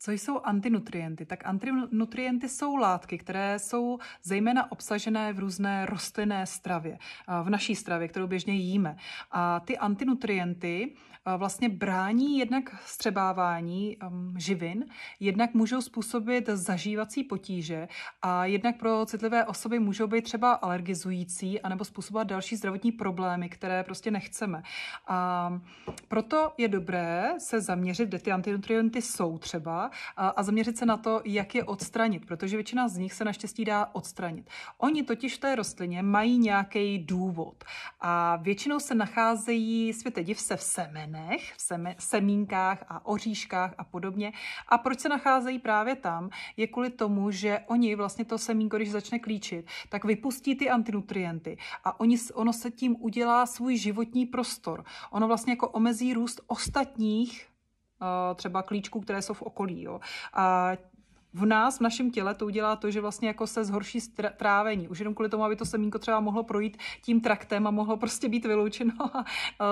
Co jsou antinutrienty? Tak antinutrienty jsou látky, které jsou zejména obsažené v různé rostlinné stravě, v naší stravě, kterou běžně jíme. A ty antinutrienty vlastně brání jednak vstřebávání živin, jednak můžou způsobit zažívací potíže a jednak pro citlivé osoby můžou být třeba alergizující anebo způsobovat další zdravotní problémy, které prostě nechceme. A proto je dobré se zaměřit, kde ty antinutrienty jsou třeba, a zaměřit se na to, jak je odstranit, protože většina z nich se naštěstí dá odstranit. Oni totiž v té rostlině mají nějaký důvod a většinou se nacházejí, světe div se, v semenech, v semínkách a oříškách a podobně. A proč se nacházejí právě tam, je kvůli tomu, že oni vlastně to semínko, když začne klíčit, tak vypustí ty antinutrienty a ono se tím udělá svůj životní prostor. Ono vlastně jako omezí růst ostatních třeba klíčků, které jsou v okolí. Jo. A v našem těle to udělá to, že vlastně jako se zhorší trávení. Už jenom kvůli tomu, aby to semínko třeba mohlo projít tím traktem a mohlo prostě být vyloučeno a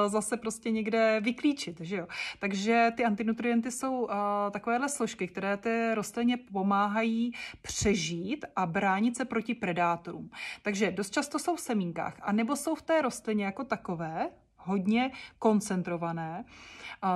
zase prostě někde vyklíčit. Že jo? Takže ty antinutrienty jsou takovéhle složky, které té rostlině pomáhají přežít a bránit se proti predátorům. Takže dost často jsou v semínkách, anebo jsou v té rostlině jako takové, hodně koncentrované.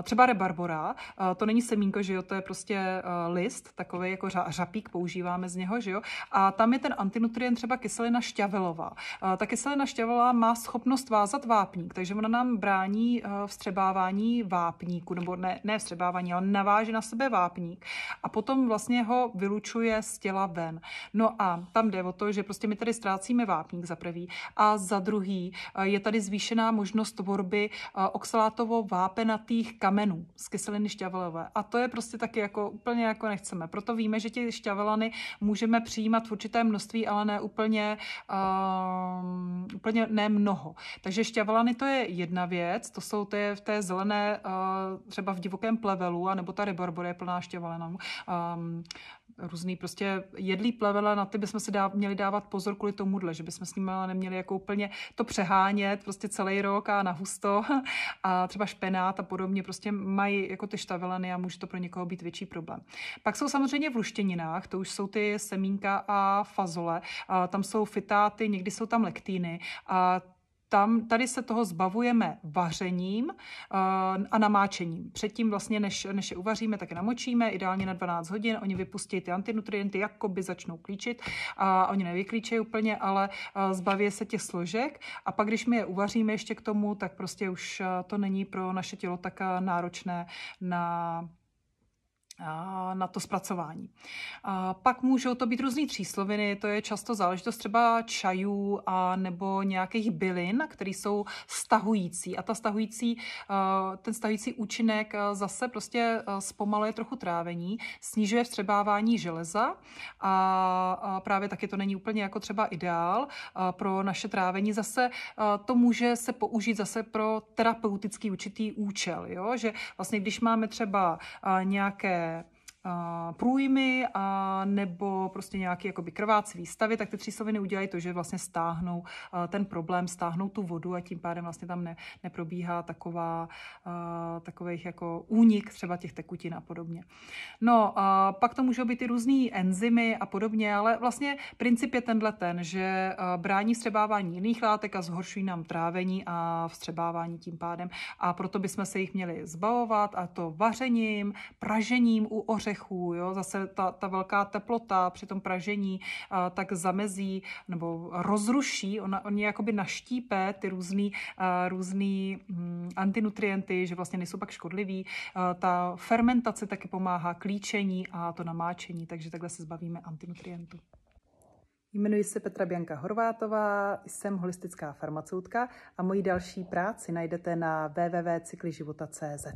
Třeba rebarbora, to není semínko, že jo, to je prostě list, takový jako řapík, používáme z něho, že jo. A tam je ten antinutrient třeba kyselina šťavelová. Ta kyselina šťavelová má schopnost vázat vápník, takže ona nám brání vstřebávání vápníku, nebo ne vstřebávání, ale naváže na sebe vápník a potom vlastně ho vylučuje z těla ven. No a tam jde o to, že prostě my tady ztrácíme vápník za prvý a za druhý je tady zvýšená možnost tvorby oxalátovo-vápenatých kamenů z kyseliny šťavelové. A to je prostě taky jako úplně jako nechceme. Proto víme, že ty šťavelany můžeme přijímat v určité množství, ale ne úplně ne mnoho. Takže šťavelany to je jedna věc, to je v té zelené, třeba v divokém plevelu, anebo ta rebarbora je plná šťavelanů. Různý prostě jedlý plevele, na ty bychom si měli dávat pozor kvůli tomuhle, že bychom s nimi neměli jako úplně to přehánět prostě celý rok a na husto a třeba špenát a podobně prostě mají jako ty šťavelany a může to pro někoho být větší problém. Pak jsou samozřejmě v luštěninách, to už jsou ty semínka a fazole, tam jsou fitáty, někdy jsou tam lektíny a tady se toho zbavujeme vařením a namáčením. Předtím vlastně, než je uvaříme, tak je namočíme, ideálně na 12 hodin. Oni vypustí ty antinutrienty, jakoby začnou klíčit. A oni nevyklíčejí úplně, ale zbaví se těch složek. A pak, když my je uvaříme ještě k tomu, tak prostě už to není pro naše tělo tak náročné na to zpracování. Pak můžou to být různý třísloviny, to je často záležitost třeba čajů a nebo nějakých bylin, které jsou stahující. A ten stahující účinek zase prostě zpomaluje trochu trávení, snižuje vstřebávání železa a právě taky to není úplně jako třeba ideál pro naše trávení. Zase to může se použít zase pro terapeutický určitý účel, jo? Že vlastně když máme třeba nějaké průjmy a nebo prostě nějaký jakoby krvácivý stavy, tak ty třísloviny udělají to, že vlastně stáhnou ten problém, stáhnou tu vodu a tím pádem vlastně tam neprobíhá takových jako únik třeba těch tekutin a podobně. No a pak to můžou být i různý enzymy a podobně, ale vlastně princip je ten, že brání vstřebávání jiných látek a zhoršují nám trávení a vstřebávání tím pádem a proto bychom se jich měli zbavovat a to vařením, pražením u ořechů, jo? Zase ta velká teplota při tom pražení tak zamezí nebo rozruší, oni jakoby naštípe ty různý antinutrienty, že vlastně nejsou pak škodliví. Ta fermentace taky pomáhá klíčení a to namáčení, takže takhle se zbavíme antinutrientů. Jmenuji se Petra Bianka Horvátová, jsem holistická farmaceutka a moji další práci najdete na www.cyklyživota.cz.